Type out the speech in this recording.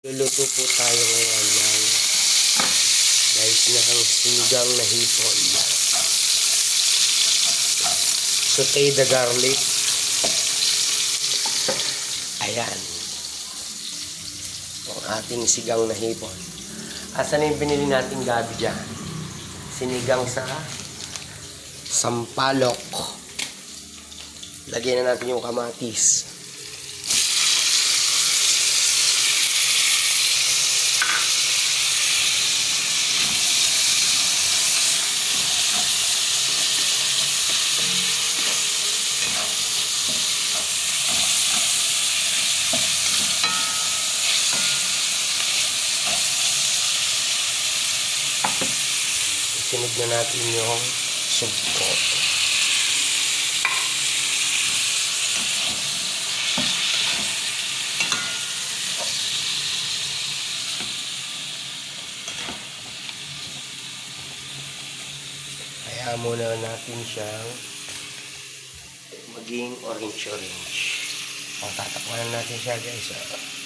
Luluto po tayo ngayon ng guys na ang sinigang na hipon. Saute the garlic. Ayan. Ang ating sigang na hipon. Asan na yung binili nating gabi dyan? Sinigang sa sampalok. Lagyan na natin yung kamatis. Sunod na natin yung sugpo. Kaya muna natin siyang maging orange-orange. Tatakpan natin siya guys.